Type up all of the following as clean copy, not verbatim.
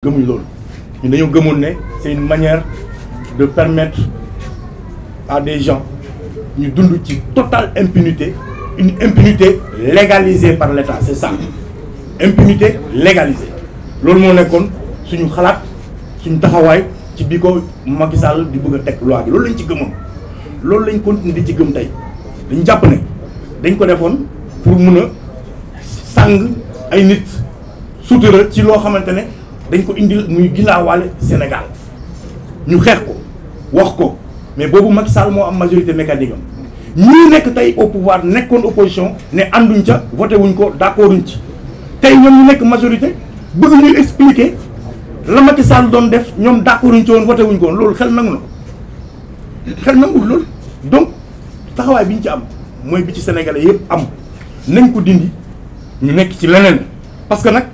gëmuñ loolu ñun dañoo gëmoon ne c'est une manière de permettre à des gens ñu dund ci totale impunité, une impunité légalisée par l'État, c'est ça, impunité légalisée. loolu moo nekkoon suñu xalaat suñu taxawaay ci bi ko Macky Sall di bëgg a teg loi bi loolu lañ ci gëmoon loolu lañ continuer di ci gëm tey dañ jàpp ne dañ ko defoon pour mun a sàng ay nit sutura ci loo xamante ne dañ ko indil muy gilaawaale Sénégal ñu xeex ko wax ko mais boobu Macky Sall moo am majorité mécanique am ñii nekk tey au pouvoir nekkoon opposition ne ànduñ ca voté wuñ ko d'accorduñ ci tey ñoom ñu nekk majorité bëgg ñuy expliquer la Macky Sall doon def ñoom d'accorduñ ci woon voté wuñ ko woon loolu xel nangu na xel nanguwul loolu donc taxawaay bi ñu ci am mooy bi ci sénégalais yëpp am nañ ko dindi ñu nekk ci leneen parce que nag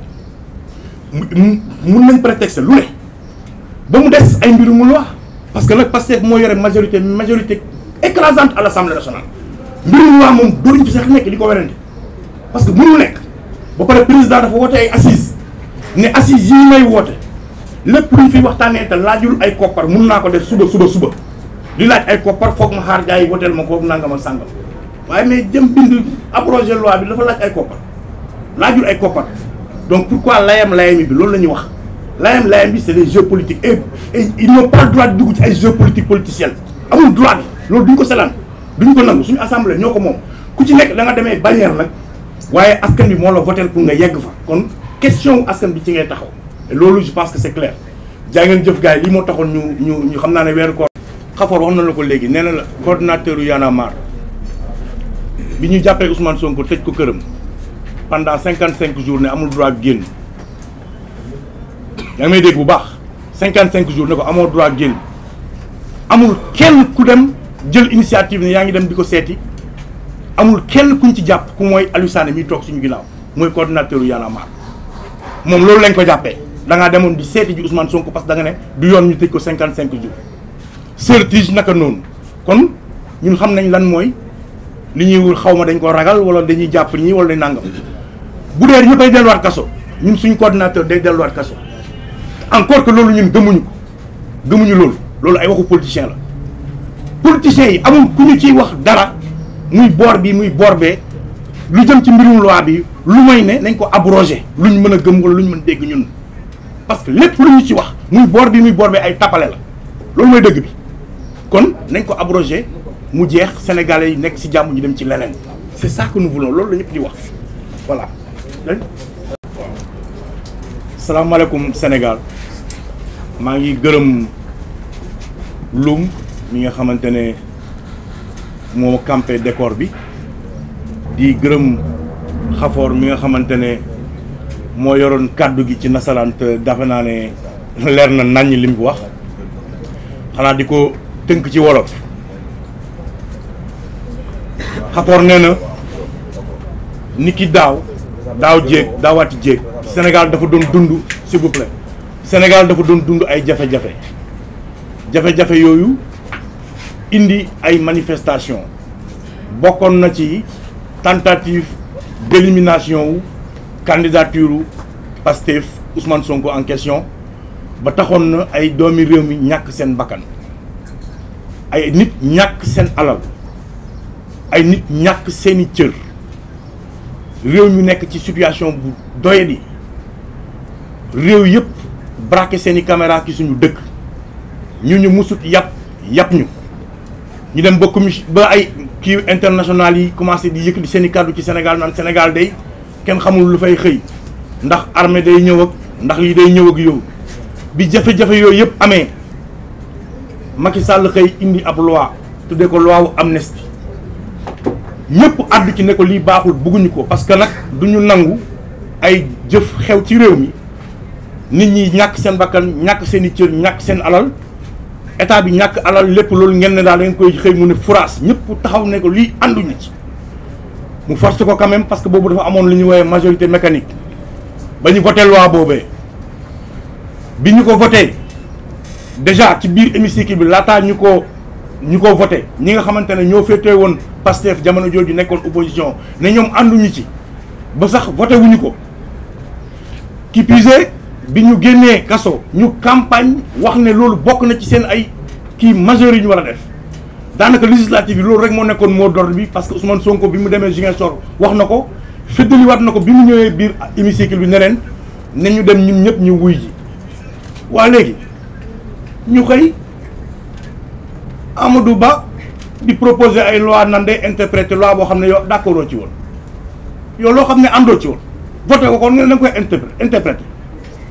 mun nañ prétexte lu ne ba mu des ay mbiru mu wax parce que nag Pastef moo yore majorité écrasante à l'Assemblée nationale mbiru mu wax moom dooruñ ci sax nekk di ko werante parce que mënul nekk ba pare président dafa woote ay assises ne assises yi may woote lépp luñ fi waxtaanee te laajul ay koppar mun naa ko def suba li laaj ay koppar foog ma xaar gars yi woteel ma ko nangam ak sàngam waaye mais jëm bind abrogé loi bi dafa laaj ay koppar laajul ay koppar donc pourquoi layam-layami bi loolu la ñuy wax layam-layam bi c'est des jeux politiques et ils n'ont pas le droit de dugg ci ay jeux politiciens amul droit bi loolu duñ ko selaan duñ ko nangu suñu assemblée ñoo ko moom ku ci nekk da nga demee bannière nag waaye askan bi moo la votel pour nga yegg fa kon question askan bi ci ngay taxaw et loolu je pense que c'est clair jaa ngeen jëf gars yi lii moo taxoon ñu xam naa ne weeru koor Xafoor wax na la ko léegi nee na la coordinateur yu Y'en a marre bi ñu jàppee Ousmane Sonko tëj ko këram pendant 55 jours ne amul droit génn yaa ngi may dégg bu baax 55 jours ne ko amoo droit génn amul kenn ku dem jël initiative ne yaa ngi dem di ko seeti amul kenn kuñ ci jàpp ku mooy Aliou Sané mi toog suñu ginnaaw mooy coordinateur yu Y'en a marre moom loolu lañ ko jàppee da ngaa demoon di seeti ji Ousmane Sonko parce que da nga ne du yoon ñu tëj ko 55 jours certige naka noonu kon ñun xam nañ lan mooy li ñuy wër xaw ma dañ ko ragal wala dañuy jàpp ñii wala dañ nangam bu dee ñëppay delluwaat kaso ñun suñu coordinateur day delluwaat kaso encore que loolu ñun gëmuñu loolu ay waxu politicien la politiciens yi amul ku ñu ciy wax dara muy boor bi muy boor bee lu jëm ci mbirum loi bi lu may ne nañ ko abrogé luñ mën a gëm wala luñ mën dégg ñun parce que lépp lu ñu ci wax muy boor bi muy boor bee ay tappale la loolu mooy dëgg bi kon nañ ko abrogé mu jeex sénégalais yi nekk ci jàmm ñu dem ci leneen c'est ça que nous voulons loolu la ñëpp di wax voilà. salaamaaleykum Sénégal maa ngi gërëm Loum mi nga xamante ne moo campé décor bi di gërëm Xafoor mi nga xamante ne moo yoroon kàddu gi ci nasaraan te dafa naa ne leer na naññ li mu wax xanaa di ko tënk ci wolof. Xafoor nee na ni ki daaw daawaati jéeg Sénégal dafa doon dund s'il vous plaît Sénégal dafa doon dund ay jafe-jafe yooyu indi ay manifestation bokkoon na ci tentative d'élimination wu candidature Pastef Ousmane Sonko en question ba taxoon na ay doomi réew mi ñàkk seen bakkan ay nit ñàkk seen alal ay nit ñàkk seeni cër réew ñu nekk ci situation bu doyadi réew yëpp braqué seeni caméra ci suñu dëkk ñu musut yàpp ñu dem ba commission ba ay kii international yi commencé di yëkkati seeni kàddu ci Sénégal naan Sénégal day kenn xamul lu fay xëy ndax armée day ñëw ak ndax lii day ñëw ak yow bi jafe-jafe yooyu yëpp amee Macky Sall xëy indi ab loi tuddee ko loi wu amnistie ñëpp àddu ci ne ko lii baaxul bëgguñu ko parce que nag du ñu nangu ay jëf xew ci réew mi nit ñi ñàkk seen bakkan ñàkk seen i cër ñàkk seen alal état bi ñàkk alal lépp loolu ngeen ne daal da ngeen koy xëy mu ne furaas ñëpp taxaw ne ko lii ànduñu ci mu force ko quand même parce que boobu dafa amoon lu ñuy woowee majorité mécanique ba ñu voté loi boobee bi ñu ko voté déjà ci biir hémicycle bi laataa ñu ko voté ñi nga xamante ne ñoo féetee woon Pastef jamono jooju nekkoon opposition ne ñoom ànduñu ci ba sax voté wuñu ko qui puisé bi ñu génnee kaso ñu campagne wax ne loolu bokk na ci seen ay kii majeur yi ñu war a def daanaka législative yi loolu rek moo nekkoon mot d'ordre bi parce que Ousmane Sonko bi mu demee Ziguinchor wax na ko feddaliwaat na ko bi mu ñëwee biir hémicycle bi neneen ne ñu dem ñun ñëpp ñu wuy ji waa léegi ñu xëy Amadou Ba di proposer ay loi nan day interpréter loi boo xam ne yow d'accord ci woon yow loo xam ne àndoo ci woon voté ko kon nga da nga koy interpréter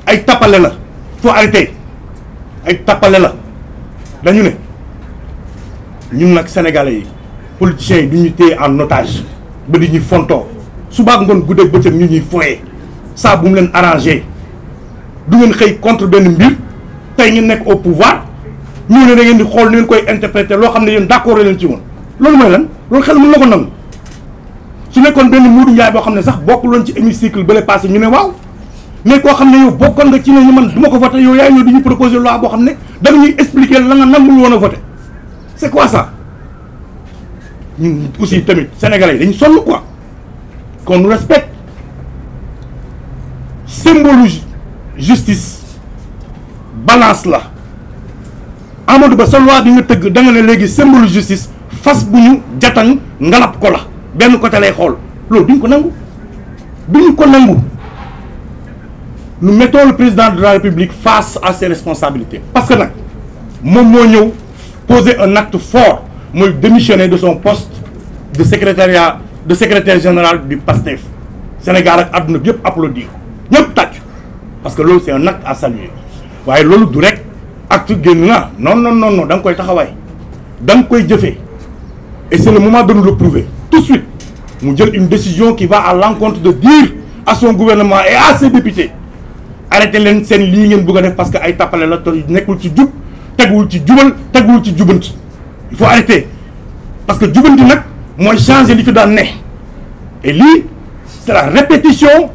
ay tappale la faut arrêter ay tappale la dañu ne ñun nag sénégalais yi politiciens yi du ñu téye en otage ba di ñuy fontoo suba ngoon guddeeg bëccëg ñu ñuy foyee saa bu mu leen arrangé du ngeen xëy contre benn mbir tey ngeen nekk au pouvoir ñu ne da ngeen di xool ni ngeen koy interpréter loo xam ne yéen d'accord leen ci woon loolu mooy lan loolu xel mën na ko nangu su nekkoon benn Modou Ndiaye boo xam ne sax bokkul woon ci hémicycle ba lay passé ñu ne waaw mais koo xam ne yow bokkoon nga ci ne ñu man du ma ko voté yow yaay ñëw di ñu proposer loi boo xam ne da nga ñuy expliquer la nga nangul woon a voté c'est quoi ça ñun aussi tamit sénégalais yi dañu sonn quoi qu'on nous respecte symbole justice balance la Amadou Ba sa loi bi nga tëgg da nga ne léegi symbole justice fas bu ñu jatan ngalab ko la benn côté lay xool loolu duñ ko nangu duñ ko nangu. Nous mettons le président de la République face à ses responsabilités parce que nag moom moo ñëw poser un acte fort mooy démissionner de son poste de secrétaire général du PASTEF Sénégal ak àdduna bi yëpp applaudir ñëpp tàcc parce que loolu c'est un acte à saluer waaye loolu du rek acte génn na non da nga koy taxawaay da nga koy jëfee et c'est le moment de nous le prouver tout de suite mu jël une décision qui va à l'encontre de dire à son gouvernement et à ses députés arrêté leen seen lii ngeen bëgg a def parce que ay tappale la te nekkul ci jub teguwul ci jubal teguwul ci jubanti il faut arrêter parce que jubanti nag mooy changer li fi daan ne et lii c'est la répétition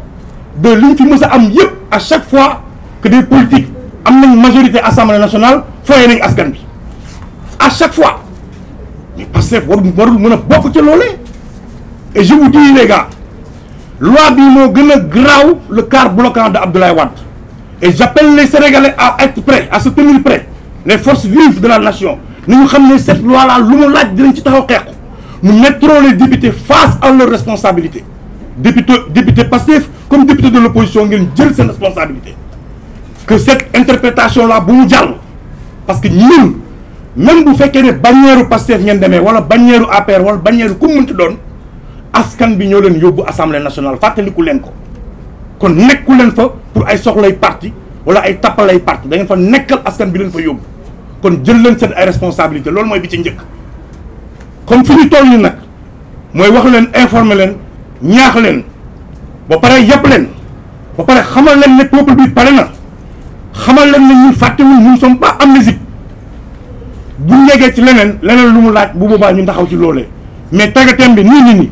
de li ñu fi mës a am yëpp à chaque fois que des politiques am nañ majorité assemblée nationale fooyee nañ askan bi à chaque fois mais Pastef warul mën a bokk ci loolee et je vous dis les gars loi bi moo gën a graaw le quart bloquant de Abdoulaye Wade et j'appelle les Sénégalais à être prêts à se tenir prêts les forces vives de la nation ni ñu xam ne cette loi là lu mu laaj dinañ ci taxaw xeex ko nous mettrons les députés face à leurs responsabilités député Pastef comme député de l'opposition ngeen jël seen responsabilité que cette interprétation là bu mu jàll parce que ñun même bu fekkee ne bannière Pastef ngeen demee wala bannière APR wala bannière ku mu mënti doon askan bi ñoo leen yóbbu assemblée nationale fàttaliku leen ko kon nekku leen fa pour ay soxlay parti wala ay tappalay parti da ngeen fa nekkal askan bi leen fa yóbbu kon jël leen seen ay responsabilité loolu mooy bi ci njëkk comme fi ñu toll nii nag mooy wax leen informer leen ñaax leen ba pare yëpp leen ba pare xamal leen ne peuple bi pare na xamal leen ne ñun fàttewuñ nous ne sommes pas amnésiques bu ñu yeggee ci leneen lu mu laaj bu boobaa ñu taxaw ci loolee mais tàggateem bi nii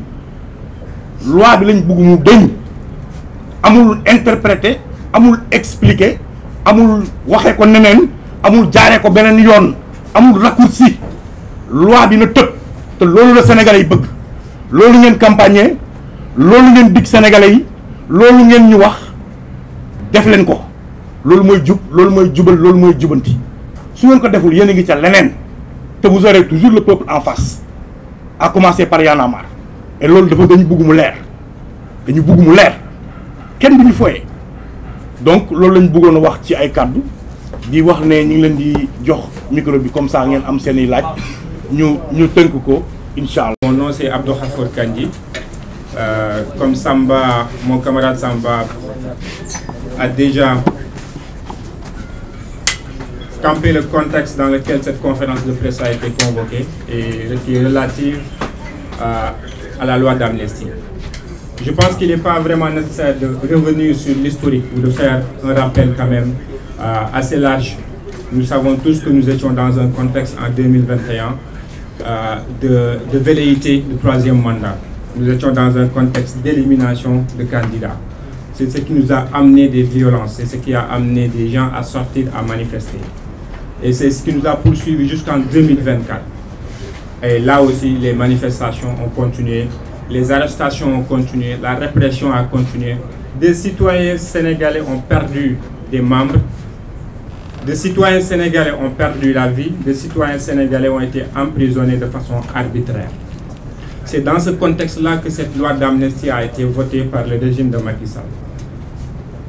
loi bi lañ bëgg mu dëñ amul interpréter amul expliquer amul waxee ko neneen amul jaaree ko beneen yoon amul raccourci loi bi na tëb te loolu la sénégalais yi bëgg loolu ngeen campagne loolu ngeen dig sénégalais yi loolu ngeen ñu wax def leen ko loolu mooy jub loolu mooy jubal loolu mooy jubanti su ngeen ko deful yéen a ngi ca leneen te vous aurez toujours le peuple en face à commencer par Y'en a marre et loolu dafa dañu bëgg mu leer kenn du ñu foyee donc loolu lañ bëggoon a wax ci ay kàddu di wax ne ñu ngi leen di jox micro bi comme ça ngeen am seen i laaj ñu tënk ko incha allah. Mon nom c'est Abdou Khafour Kandji. Comme Samba, mon camarade Samba a déjà campé le contexte dans lequel cette conférence de presse a été convoquée et qui est relative à la loi d'amnistie. Je pense qu'il n'est pas vraiment nécessaire de revenir sur l'historique ou de faire un rappel quand même assez large. Nous savons tous que nous étions dans un contexte en 2021 de velléité du troisième mandat. Nous étions dans un contexte d'élimination de candidats. C'est ce qui nous a amené des violences, c'est ce qui a amené des gens à sortir, à manifester. Et c'est ce qui nous a poursuivis jusqu'en 2024. Et là aussi, les manifestations ont continué, les arrestations ont continué, la répression a continué. Des citoyens sénégalais ont perdu des membres. Des citoyens sénégalais ont perdu la vie, des citoyens sénégalais ont été emprisonnés de façon arbitraire. C'est dans ce contexte-là que cette loi d'amnistie a été votée par le régime de Macky Sall.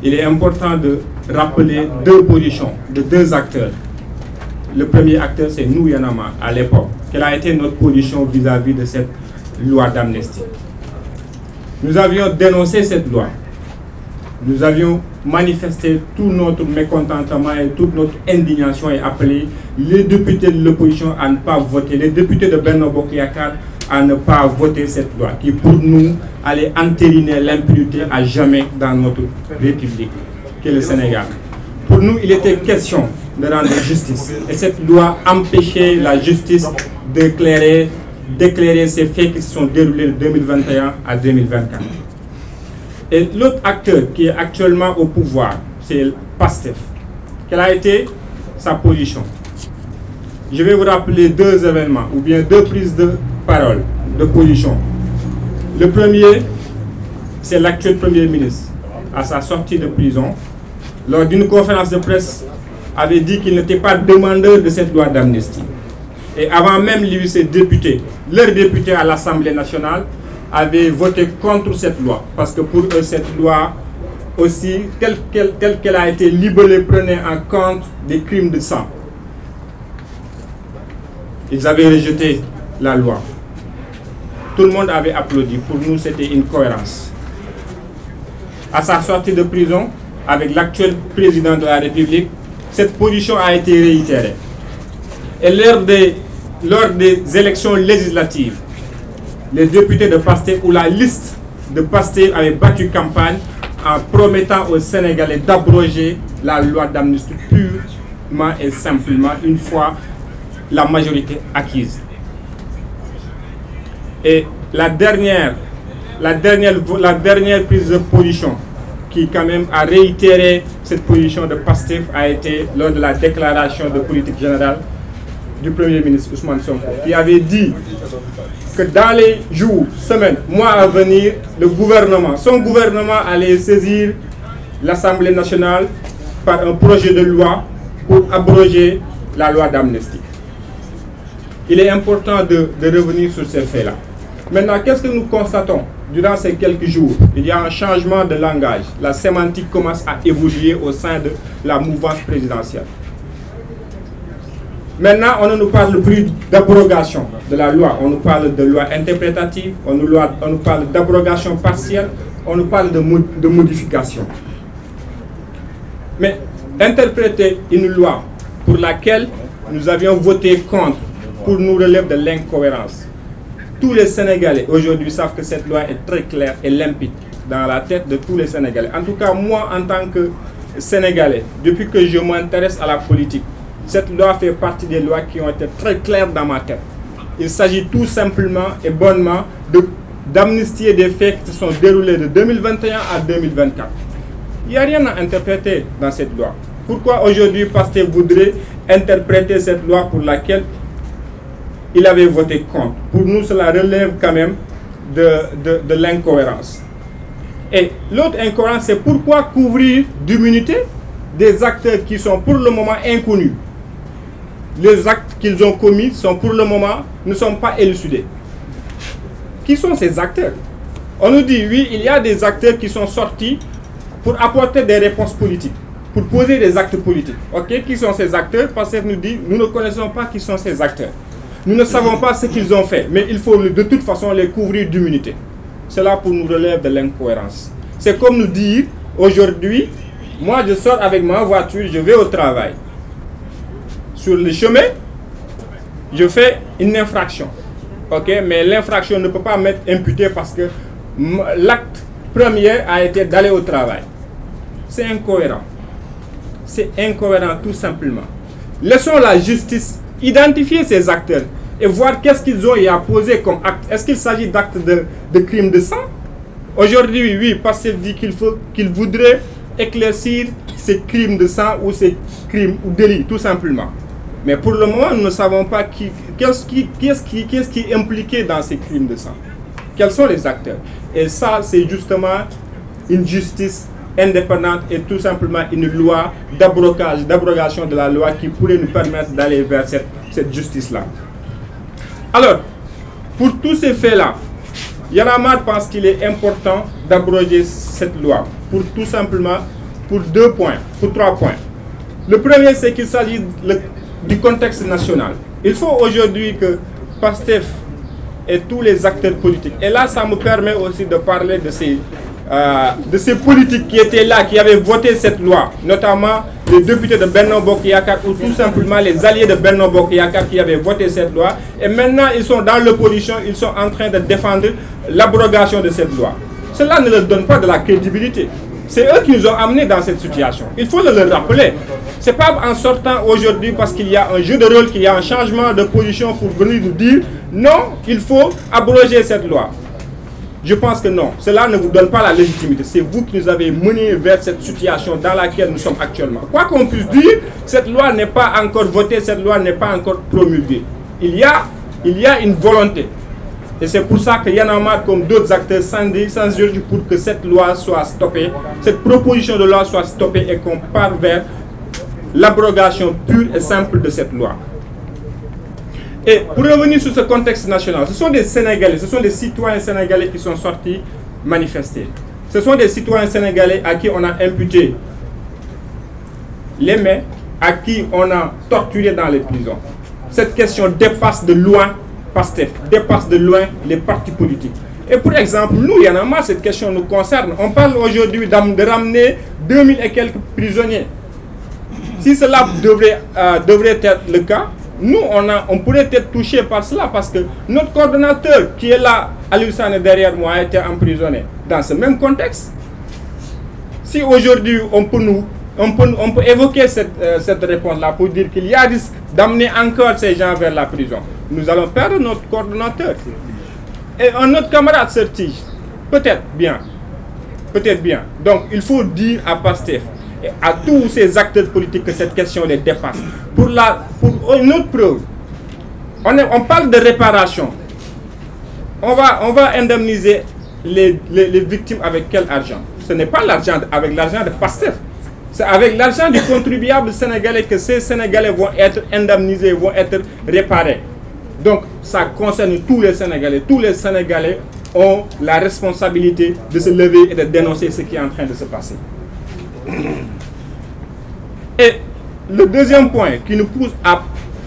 Il est important de rappeler deux positions de deux acteurs. Le premier acteur, c'est nous, Y'en a marre, à l'époque. Quelle a été notre position vis-à-vis de cette loi d'amnistie? Nous avions dénoncé cette loi. Nous avions manifesté tout notre mécontentement et toute notre indignation et appelé les députés de l'opposition à ne pas voter, les députés de Benno Bokk Yakaar à ne pas voter cette loi qui, pour nous, allait entériner l'impunité à jamais dans notre République, qui est le Sénégal. Pour nous, il était question de rendre justice. Et cette loi empêchait la justice d'éclairer ces faits qui se sont déroulés de 2021 à 2024. Et l'autre acteur qui est actuellement au pouvoir, c'est PASTEF. Quelle a été sa position? Je vais vous rappeler deux événements, ou bien deux prises de parole, de position. Le premier, c'est l'actuel Premier ministre, à sa sortie de prison, lors d'une conférence de presse, avait dit qu'il n'était pas demandeur de cette loi d'amnistie. Et avant même lui, ses députés, leurs députés à l'Assemblée nationale, avaient voté contre cette loi. Parce que pour eux, cette loi aussi, telle qu'elle a été libellée, prenait en compte des crimes de sang. Ils avaient rejeté la loi. Tout le monde avait applaudi. Pour nous, c'était une cohérence. À sa sortie de prison, avec l'actuel président de la République, cette position a été réitérée. Et lors des élections législatives, les députés de PASTEF ou la liste de PASTEF avaient battu campagne en promettant aux Sénégalais d'abroger la loi d'amnistie purement et simplement une fois la majorité acquise. Et la dernière prise de position qui quand même a réitéré cette position de PASTEF a été lors de la déclaration de politique générale du Premier ministre Ousmane Sonko, qui avait dit que dans les jours, semaines, mois à venir, son gouvernement allait saisir l'Assemblée nationale par un projet de loi pour abroger la loi d'amnistie. Il est important de revenir sur ces faits-là. Maintenant, qu'est-ce que nous constatons durant ces quelques jours? Il y a un changement de langage. La sémantique commence à évoluer au sein de la mouvance présidentielle. Maintenant, on ne nous parle plus d'abrogation de la loi. On nous parle de loi interprétative, on nous parle d'abrogation partielle, on nous parle de modification. Mais interpréter une loi pour laquelle nous avions voté contre, pour nous relève de l'incohérence. Tous les Sénégalais aujourd'hui savent que cette loi est très claire et limpide dans la tête de tous les Sénégalais. En tout cas, moi, en tant que Sénégalais, depuis que je m'intéresse à la politique, cette loi fait partie des lois qui ont été très claires dans ma tête. Il s'agit tout simplement et bonnement d'amnistier des faits qui se sont déroulés de 2021 à 2024. Il n'y a rien à interpréter dans cette loi. Pourquoi aujourd'hui PASTEF voudrait interpréter cette loi pour laquelle il avait voté contre? Pour nous, cela relève quand même de l'incohérence. Et l'autre incohérence, c'est pourquoi couvrir d'immunité des acteurs qui sont pour le moment inconnus. Les actes qu'ils ont commis sont pour le moment ne sont pas élucidés. Qui sont ces acteurs? On nous dit, oui, il y a des acteurs qui sont sortis pour apporter des réponses politiques, pour poser des actes politiques. Ok, qui sont ces acteurs? Parce que nous dit, nous ne connaissons pas qui sont ces acteurs. Nous ne savons pas ce qu'ils ont fait, mais il faut de toute façon les couvrir d'immunité. Cela pour nous relève de l'incohérence. C'est comme nous dire, aujourd'hui, moi je sors avec ma voiture, je vais au travail. Sur le chemin, je fais une infraction. Ok, mais l'infraction ne peut pas m'être imputée parce que l'acte premier a été d'aller au travail. C'est incohérent. C'est incohérent tout simplement. Laissons la justice identifier ces acteurs et voir qu'est-ce qu'ils ont à poser comme acte. Est-ce qu'il s'agit d'actes de crimes de sang? Aujourd'hui, oui, parce qu'il dit qu'il voudrait éclaircir ces crimes de sang ou ces crimes ou délits, tout simplement. Mais pour le moment, nous ne savons pas qu'est-ce qui est impliqué dans ces crimes de sang. Quels sont les acteurs? Et ça, c'est justement une justice indépendante et tout simplement une loi d'abrogation de la loi qui pourrait nous permettre d'aller vers cette justice-là. Alors, pour tous ces faits-là, Y'en a marre pense qu'il est important d'abroger cette loi pour tout simplement pour trois points. Le premier, c'est qu'il s'agit du contexte national. Il faut aujourd'hui que PASTEF et tous les acteurs politiques, et là ça me permet aussi de parler de ces politiques qui étaient là, qui avaient voté cette loi, notamment les députés de Benno Bokk Yakaar ou tout simplement les alliés de Benno Bokk Yakaar qui avaient voté cette loi, et maintenant ils sont dans l'opposition, ils sont en train de défendre l'abrogation de cette loi. Cela ne leur donne pas de la crédibilité. C'est eux qui nous ont amenés dans cette situation. Il faut le rappeler. Ce n'est pas en sortant aujourd'hui parce qu'il y a un jeu de rôle, qu'il y a un changement de position pour venir nous dire non, il faut abroger cette loi. Je pense que non. Cela ne vous donne pas la légitimité. C'est vous qui nous avez menés vers cette situation dans laquelle nous sommes actuellement. Quoi qu'on puisse dire, cette loi n'est pas encore votée, cette loi n'est pas encore promulguée. Il y a une volonté. Et c'est pour ça que Y'en a marre, comme d'autres acteurs, s'insurgent pour que cette loi soit stoppée, cette proposition de loi soit stoppée et qu'on parte vers l'abrogation pure et simple de cette loi. Et pour revenir sur ce contexte national, ce sont des Sénégalais, ce sont des citoyens sénégalais qui sont sortis manifester. Ce sont des citoyens sénégalais à qui on a imputé les mains, à qui on a torturé dans les prisons. Cette question dépasse de loin PASTEF, dépasse de loin les partis politiques. Et pour exemple, nous, Y'en a marre, cette question nous concerne. On parle aujourd'hui de ramener 2000 et quelques prisonniers. Si cela devrait être le cas, nous, on pourrait être touchés par cela parce que notre coordonnateur qui est là, Aliou Sané derrière moi, a été emprisonné dans ce même contexte. Si aujourd'hui on peut évoquer cette réponse-là pour dire qu'il y a risque d'amener encore ces gens vers la prison, nous allons perdre notre coordonnateur. Et un autre camarade sorti, peut-être bien. Donc il faut dire à PASTEF et à tous ces acteurs politiques que cette question les dépasse. Pour une autre preuve, on parle de réparation. On va indemniser les victimes avec quel argent? Ce n'est pas avec l'argent de PASTEF. C'est avec l'argent du contribuable sénégalais que ces Sénégalais vont être indemnisés, vont être réparés. Donc ça concerne tous les Sénégalais. Tous les Sénégalais ont la responsabilité de se lever et de dénoncer ce qui est en train de se passer. Et le deuxième point qui nous pousse à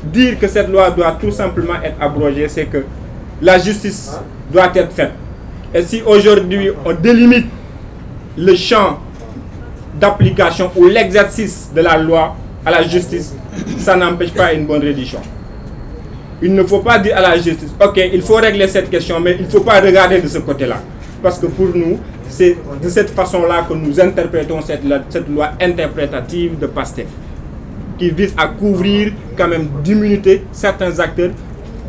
dire que cette loi doit tout simplement être abrogée, c'est que la justice doit être faite. Et si aujourd'hui on délimite le champ d'application ou l'exercice de la loi à la justice, ça n'empêche pas une bonne rédition. Il ne faut pas dire à la justice, ok, il faut régler cette question, mais il ne faut pas regarder de ce côté-là. Parce que pour nous, c'est de cette façon-là que nous interprétons cette loi interprétative de PASTEF, qui vise à couvrir quand même d'immunité certains acteurs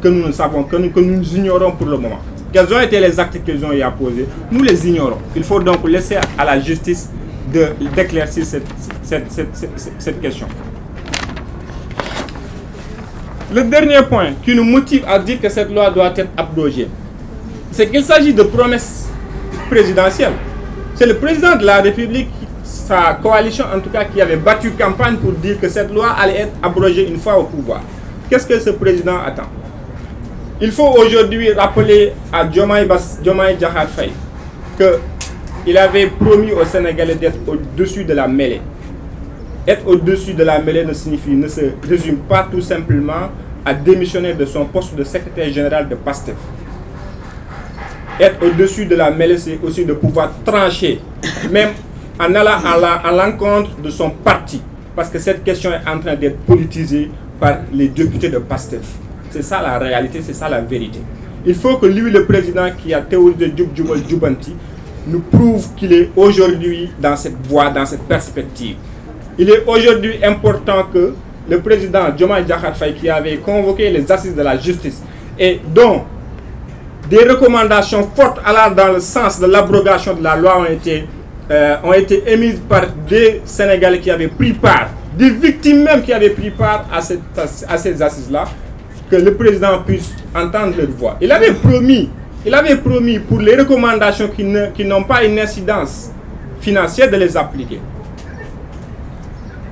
que nous ne savons, que nous ignorons pour le moment. Quels ont été les actes qu'ils ont y apposés? Nous les ignorons. Il faut donc laisser à la justice d'éclaircir cette question. Le dernier point qui nous motive à dire que cette loi doit être abrogée, c'est qu'il s'agit de promesses présidentielles. C'est le président de la République, sa coalition en tout cas, qui avait battu campagne pour dire que cette loi allait être abrogée une fois au pouvoir. Qu'est-ce que ce président attend? Il faut aujourd'hui rappeler à Diomaye Diakhar Faye qu'il avait promis aux Sénégalais d'être au-dessus de la mêlée. Être au-dessus de la mêlée ne se résume pas tout simplement à démissionner de son poste de secrétaire général de PASTEF. Être au-dessus de la mêlée, c'est aussi de pouvoir trancher, même en allant à l'encontre de son parti, parce que cette question est en train d'être politisée par les députés de PASTEF. C'est ça la réalité, c'est ça la vérité. Il faut que lui, le président qui a théorisé Dioub Jubal Jubanti, nous prouve qu'il est aujourd'hui dans cette voie, dans cette perspective. Il est aujourd'hui important que le président Diomaye Diakhar Faye, qui avait convoqué les assises de la justice et dont des recommandations fortes allant dans le sens de l'abrogation de la loi ont été émises par des Sénégalais qui avaient pris part, des victimes même qui avaient pris part à ces assises-là, que le président puisse entendre leur voix. Il avait promis pour les recommandations qui n'ont pas une incidence financière de les appliquer.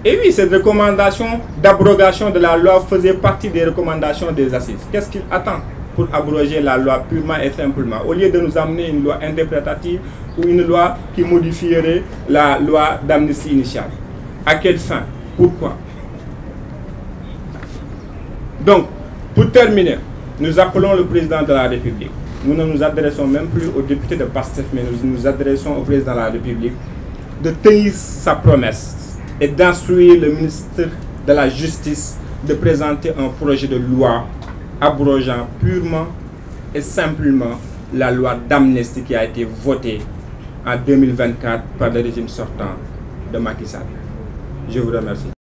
Et oui, cette recommandation d'abrogation de la loi faisait partie des recommandations des assises. Qu'est-ce qu'il attend pour abroger la loi purement et simplement, au lieu de nous amener une loi interprétative ou une loi qui modifierait la loi d'amnistie initiale? À quelle fin? Pourquoi? Donc, pour terminer, nous appelons le président de la République. Nous ne nous adressons même plus aux députés de PASTEF, mais nous nous adressons au président de la République de tenir sa promesse et d'instruire le ministre de la Justice de présenter un projet de loi abrogeant purement et simplement la loi d'amnistie qui a été votée en 2024 par le régime sortant de Macky Sall. Je vous remercie.